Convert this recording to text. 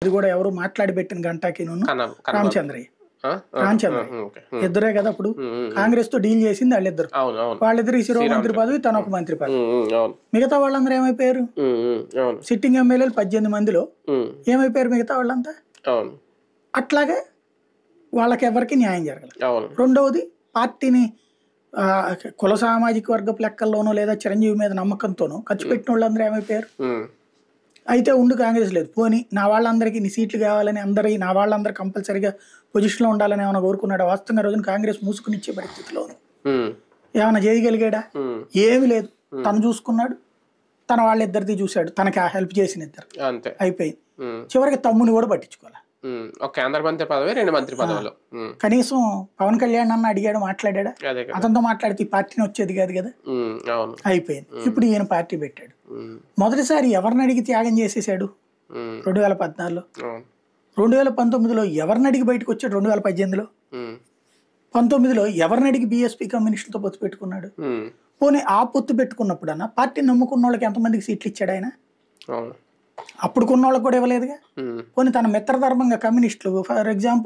అది కూడా ఎవరు మాట్లాడి పెట్టిన గంటాకి రామచంద్రయ్య ఇద్దరే కదా అప్పుడు కాంగ్రెస్ తో డీల్ చేసింది వాళ్ళిద్దరు. వాళ్ళిద్దరు శిరో మంత్రి పదవి, తన ఒక మంత్రి పదవి. మిగతా వాళ్ళందరూ ఏమైపోయారు? సిట్టింగ్ ఎమ్మెల్యేలు 18 మందిలో ఏమైపోయారు మిగతా వాళ్ళంతా? అట్లాగే వాళ్ళకి ఎవరికి న్యాయం జరగలేదు. రెండవది పార్టీని కుల సామాజిక వర్గపు లెక్కల్లోనో లేదా చిరంజీవి మీద నమ్మకంతోనో ఖర్చు పెట్టిన వాళ్ళందరూ ఏమైపోయారు? అయితే ఉండు కాంగ్రెస్ లేదు, పోనీ నా వాళ్ళందరికీ నీ సీట్లు కావాలని నా వాళ్ళందరూ కంపల్సరీగా పొజిషన్లో ఉండాలని ఏమైనా కోరుకున్నాడు? వాస్తవంగా రోజున కాంగ్రెస్ మూసుకుని ఇచ్చే పరిస్థితిలో ఏమైనా చేయగలిగాడా? ఏమి లేదు. తను చూసుకున్నాడు, తన వాళ్ళిద్దరిది చూశాడు, తనకి ఆ హెల్ప్ చేసిన ఇద్దరు, అయిపోయింది. చివరికి తమ్ముని కూడా పట్టించుకోవాలి. కనీసం పవన్ కళ్యాణ్ అన్న అడిగాడు, మాట్లాడా? అతనితో మాట్లాడితే ఈ పార్టీని వచ్చేది కాదు కదా, అయిపోయింది. ఇప్పుడు ఈయన పార్టీ పెట్టాడు. మొదటిసారి ఎవరిని అడిగి త్యాగం చేసేసాడు? 2014లో. 2019లో ఎవరిని అడిగి బయటకు వచ్చాడు? 2018లో. 19లో ఎవరిని అడిగి బీఎస్పీ కమ్యూనిస్టులతో పొత్తు పెట్టుకున్నాడు? పోనీ ఆ పొత్తు పెట్టుకున్నప్పుడన్నా పార్టీని నమ్ముకున్న వాళ్ళకి ఎంతమందికి సీట్లు ఇచ్చాడు ఆయన? అప్పుడు కొన్న వాళ్ళకి కూడా ఇవ్వలేదుగా. పోనీ తన మిత్రధర్మంగా కమ్యూనిస్టులు, ఫర్ ఎగ్జాంపుల్